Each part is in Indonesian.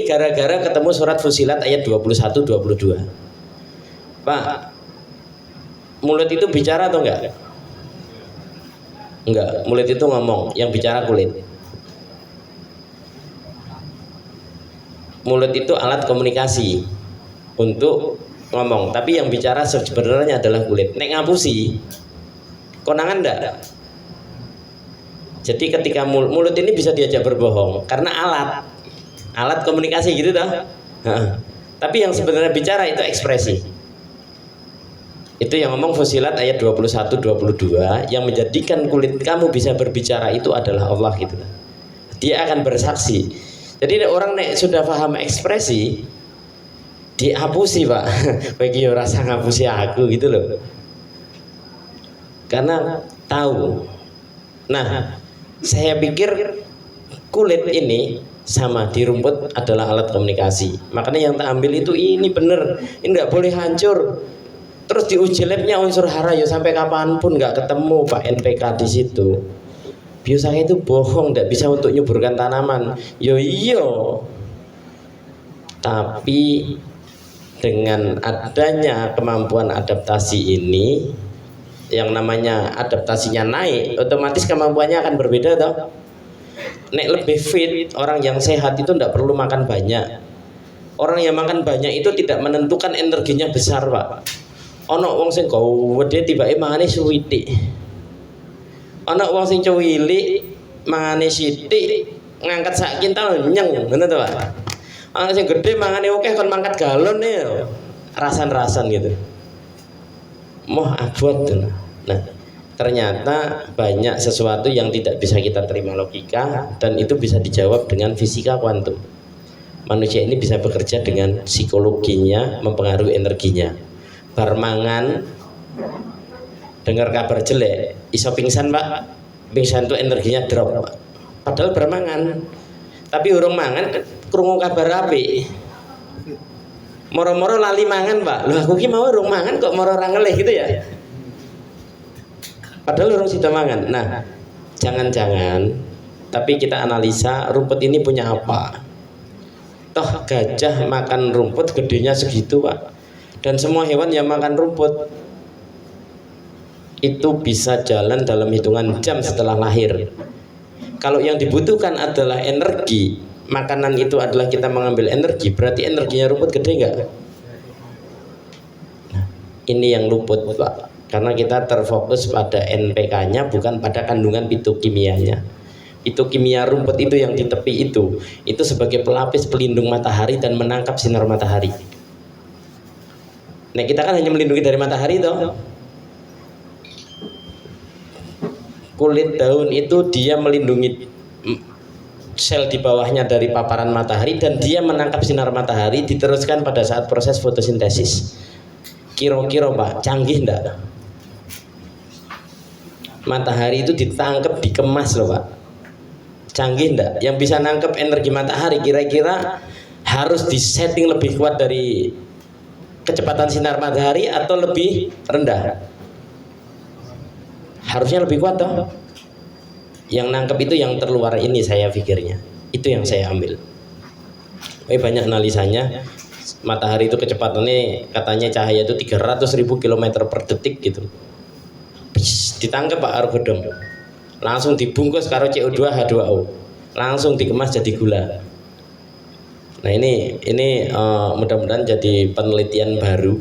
gara-gara ketemu surat Fusilat ayat 21-22. Pak, mulut itu bicara atau enggak? Enggak, mulut itu ngomong, yang bicara kulit. Mulut itu alat komunikasi untuk ngomong, tapi yang bicara sebenarnya adalah kulit. Nek ngapusi, konangan enggak? Jadi ketika mulut ini bisa diajak berbohong karena alat komunikasi gitu toh. Tapi yang sebenarnya bicara itu ekspresi. Itu yang ngomong Fusilat ayat 21-22, yang menjadikan kulit kamu bisa berbicara itu adalah Allah gitu. Dia akan bersaksi. Jadi orang nek sudah paham ekspresi dihapusi Pak. Bagi rasa ngapusi aku gitu loh. Karena tahu. Nah, saya pikir kulit ini sama di rumput adalah alat komunikasi. Makanya yang tak ambil itu ini bener, ini nggak boleh hancur. Terus diuji labnya unsur hara ya sampai kapanpun nggak ketemu Pak NPK di situ. Biosanya itu bohong, nggak bisa untuk nyuburkan tanaman. Yo iyo. Tapi dengan adanya kemampuan adaptasi ini, yang namanya adaptasinya naik, otomatis kemampuannya akan berbeda toh. Nek lebih fit, orang yang sehat itu tidak perlu makan banyak. Orang yang makan banyak itu tidak menentukan energinya besar Pak. Ono wong sing gawedhe tibake mangane suwitik. Ono wong sing cuwilik mangane sithik ngangkat sak kintal nyeng, ngono to Pak. Ono sing gedhe mangane akeh kon mangkat galon ya. Rasan-rasan gitu. Moh abot. Nah, ternyata banyak sesuatu yang tidak bisa kita terima logika dan itu bisa dijawab dengan fisika kuantum. Manusia ini bisa bekerja dengan psikologinya, mempengaruhi energinya. Barmangan dengar kabar jelek, iso pingsan Pak. Pingsan itu energinya drop Pak. Padahal bermangan. Tapi urung mangan krungu kabar apik. Moro-moro lali mangan Pak. Loh aku ki mau urung mangan kok moro ora ngelih gitu ya. Padahal urung sida mangan. Nah, jangan-jangan tapi kita analisa rumput ini punya apa? Toh gajah makan rumput gedenya segitu Pak. Dan semua hewan yang makan rumput itu bisa jalan dalam hitungan jam setelah lahir. Kalau yang dibutuhkan adalah energi, makanan itu adalah kita mengambil energi, berarti energinya rumput gede enggak? Nah, ini yang luput Pak. Karena kita terfokus pada NPK-nya bukan pada kandungan fitokimianya. Fitokimia rumput itu yang di tepi itu sebagai pelapis pelindung matahari dan menangkap sinar matahari. Nah kita kan hanya melindungi dari matahari toh. Kulit daun itu dia melindungi sel di bawahnya dari paparan matahari dan dia menangkap sinar matahari diteruskan pada saat proses fotosintesis. Kira-kira Pak, canggih enggak? Matahari itu ditangkap, dikemas loh Pak. Canggih enggak? Yang bisa nangkep energi matahari kira-kira harus disetting lebih kuat dari kecepatan sinar matahari atau lebih rendah? Harusnya lebih kuat toh. Yang nangkep itu yang terluar ini saya pikirnya. Itu yang saya ambil. Banyak analisanya. Matahari itu kecepatannya katanya cahaya itu 300.000 km per detik gitu. Ditangkap Pak Argodong. Langsung dibungkus karo CO2 H2O. Langsung dikemas jadi gula. Nah ini mudah-mudahan jadi penelitian baru.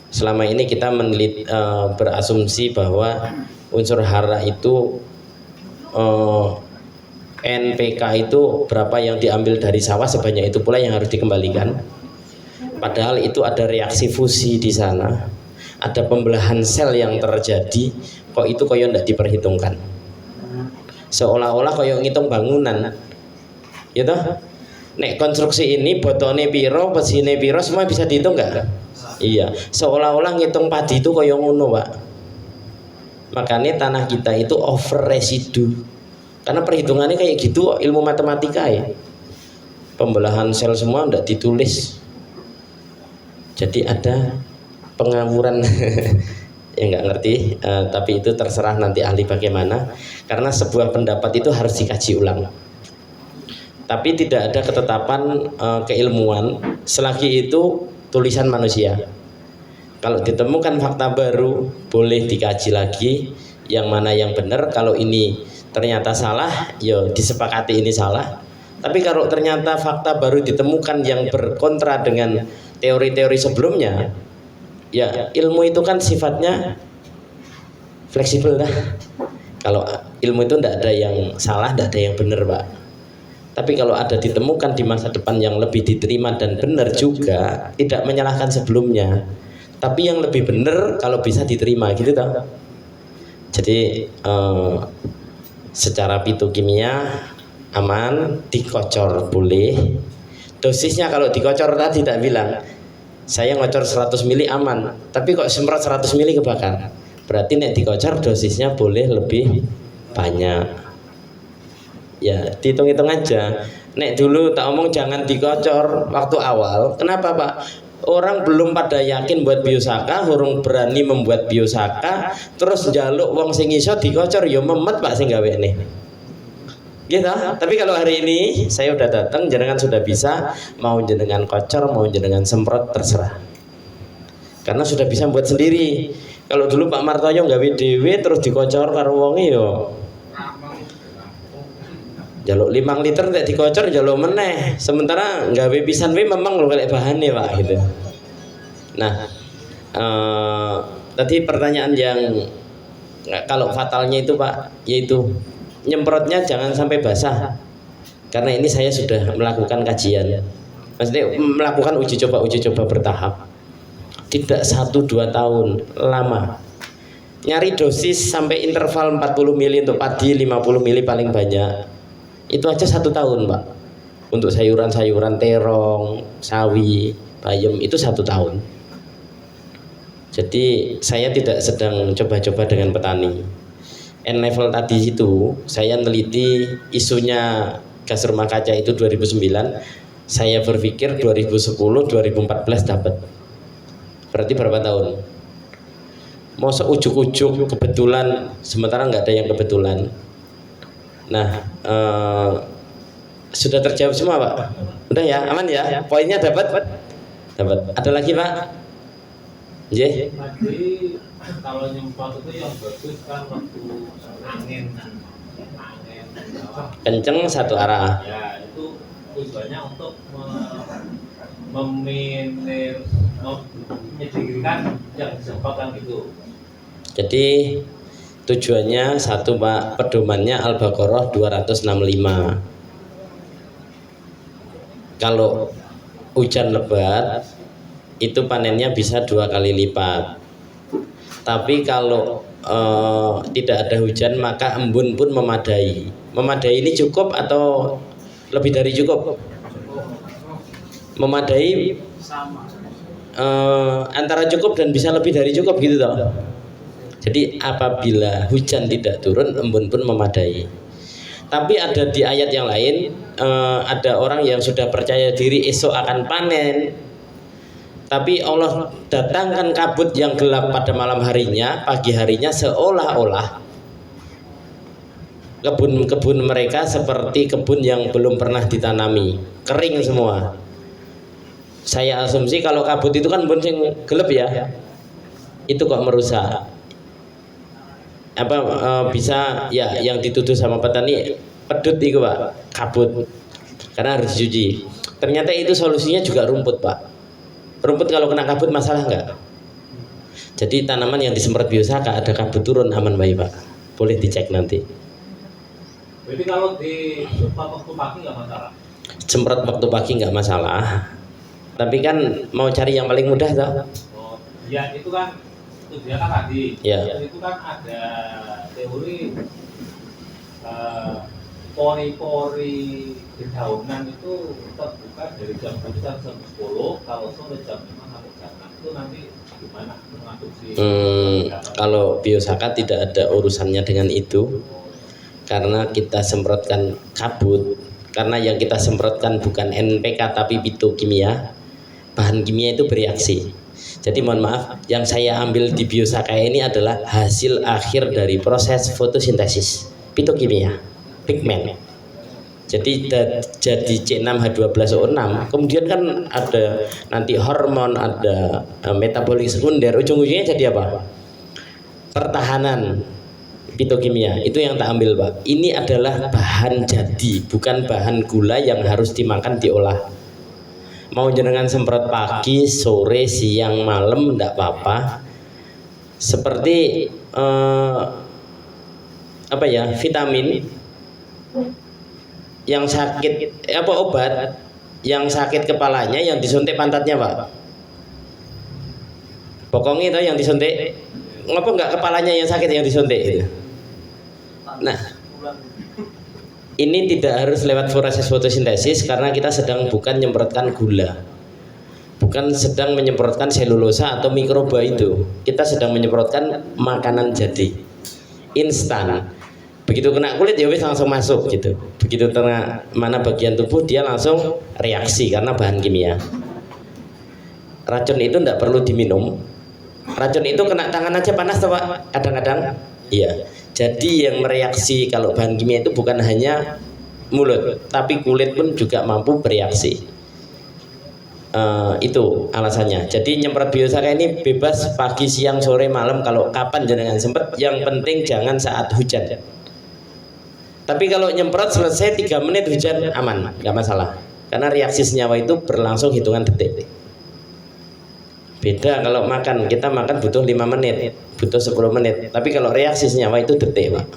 Selama ini kita berasumsi bahwa unsur hara itu NPK itu berapa yang diambil dari sawah sebanyak itu pula yang harus dikembalikan. Padahal itu ada reaksi fusi di sana, ada pembelahan sel yang terjadi. Kok itu koyo ndak diperhitungkan? Seolah-olah koyo ngitung bangunan, ya toh? Nek konstruksi ini botone piro, pesine piro, semua bisa dihitung nggak? Iya, seolah-olah ngitung padi itu koyo ngono Pak. Makanya tanah kita itu over residu. Karena perhitungannya kayak gitu, ilmu matematika ya. Pembelahan sel semua ndak ditulis. Jadi ada pengawuran ya nggak ngerti, tapi itu terserah nanti ahli bagaimana. Karena sebuah pendapat itu harus dikaji ulang. tapi tidak ada ketetapan keilmuan selagi itu tulisan manusia. Kalau ditemukan fakta baru boleh dikaji lagi yang mana yang benar. Kalau ini ternyata salah, ya disepakati ini salah. Tapi kalau ternyata fakta baru ditemukan yang berkontra dengan teori-teori sebelumnya, ya ilmu itu kan sifatnya fleksibel lah. Kalau ilmu itu tidak ada yang salah, tidak ada yang benar, Pak. Tapi kalau ada ditemukan di masa depan yang lebih diterima dan benar juga, tidak menyalahkan sebelumnya. Tapi yang lebih benar kalau bisa diterima, gitu toh. Jadi secara fitokimia aman, dikocor boleh. Dosisnya kalau dikocor tadi tak bilang, saya ngocor 100 mili aman, tapi kok semprot 100 mili kebakar. Berarti nek dikocor dosisnya boleh lebih banyak. Ya dihitung-hitung aja. Nek dulu tak omong jangan dikocor waktu awal. Kenapa Pak? Orang belum pada yakin buat biosaka, orang berani membuat biosaka, terus njaluk wong sing iso dikocor, ya memet Pak sing gawe nih. Gitu. Tapi kalau hari ini saya udah datang, jenengan sudah bisa, mau jenengan kocor, mau jenengan semprot terserah. Karena sudah bisa buat sendiri. Kalau dulu Pak Martoyo gawe dhewe terus dikocor karo wonge yo. Jaluk 5 liter nek dikocor jaluk meneh. Sementara gawe pisan we memang lho kalek bahane Pak gitu. Nah, tadi pertanyaan yang kalau fatalnya itu Pak, yaitu nyemprotnya jangan sampai basah. Karena ini saya sudah melakukan kajian. Maksudnya melakukan uji coba bertahap. Tidak 1-2 tahun, lama. Nyari dosis sampai interval 40 mili untuk padi, 50 mili paling banyak. Itu aja 1 tahun Pak. Untuk sayuran-sayuran terong, sawi, bayam itu 1 tahun. Jadi saya tidak sedang coba-coba dengan petani. N-level tadi itu saya neliti isunya gas rumah kaca itu 2009. Saya berpikir 2010, 2014 dapat. Berarti berapa tahun? Mau seujuk-ujuk kebetulan, sementara nggak ada yang kebetulan. Nah, sudah terjawab semua Pak. Udah ya, aman ya. Poinnya dapat. Ada lagi Pak? Tadi kalau nyemprot itu yang bagus kan waktu angin kenceng satu arah. Ya itu tujuannya untuk menyedikitkan yang disemprotkan gitu. Jadi tujuannya satu Pak, pedomannya Al-Baqarah 265. Kalau hujan lebat itu panennya bisa 2 kali lipat. Tapi kalau tidak ada hujan maka embun pun memadai. Memadai ini cukup atau lebih dari cukup? Memadai antara cukup dan bisa lebih dari cukup gitu toh. Jadi apabila hujan tidak turun, embun pun memadai. Tapi ada di ayat yang lain, ada orang yang sudah percaya diri esok akan panen, tapi Allah datangkan kabut yang gelap pada malam harinya, pagi harinya, seolah-olah kebun-kebun mereka seperti kebun yang belum pernah ditanami, kering semua. Saya asumsi kalau kabut itu kan embun sing gelap ya, itu kok merusak. Bisa ya yang dituduh sama petani pedut itu Pak, kabut, karena harus dicuci. Ternyata itu solusinya juga rumput Pak. Rumput kalau kena kabut masalah enggak? Jadi tanaman yang disemprot biosaka ada kabut turun aman baik Pak. Boleh dicek nanti. Jadi kalau di semprot waktu pagi nggak masalah? Semprot waktu pagi nggak masalah. Tapi kan mau cari yang paling mudah toh. Oh, ya itu kan tujuannya kan tadi. Ya. Itu kan ada teori pori-pori dedaunan itu terbuka dari jam 7 sampai jam 10, kalau sore jam 5 sampai jam 6 itu nanti gimana mengadopsi? Kalau biosaka tidak ada urusannya dengan itu, karena kita semprotkan kabut. Karena yang kita semprotkan bukan NPK tapi fitokimia, bahan kimia itu bereaksi. Jadi mohon maaf, yang saya ambil di biosaka ini adalah hasil akhir dari proses fotosintesis fitokimia, pigmen. Jadi jadi C6H12O6. Kemudian kan ada nanti hormon, ada metabolik sekunder. Ujung-ujungnya jadi apa? Pertahanan fitokimia. Itu yang tak ambil, Pak. Ini adalah bahan jadi, bukan bahan gula yang harus dimakan diolah. Mau jenengan semprot pagi, sore, siang, malam enggak apa-apa. Seperti apa ya? Vitamin yang sakit apa obat yang sakit kepalanya yang disuntik pantatnya, Pak. Pokoknya itu yang disuntik, ngapa enggak kepalanya yang sakit yang disuntik itu. Nah, ini tidak harus lewat proses fotosintesis karena kita sedang bukan menyemprotkan gula, bukan sedang menyemprotkan selulosa atau mikroba itu. Kita sedang menyemprotkan makanan jadi instan. Begitu kena kulit ya wis langsung masuk gitu. Begitu kena mana bagian tubuh dia langsung reaksi karena bahan kimia. Racun itu tidak perlu diminum. Racun itu kena tangan aja panas toh, Pak? Kadang-kadang. Iya. Jadi yang mereaksi kalau bahan kimia itu bukan hanya mulut, tapi kulit pun juga mampu bereaksi. Itu alasannya. Jadi nyemprot biosaka ini bebas pagi, siang, sore, malam, kalau kapan jangan sempat. Yang penting jangan saat hujan. Tapi kalau nyemprot selesai 3 menit hujan aman, nggak masalah. Karena reaksi senyawa itu berlangsung hitungan detik. Beda kalau makan, kita makan butuh 5 menit, butuh 10 menit. Tapi kalau reaksi senyawa itu detik, Pak.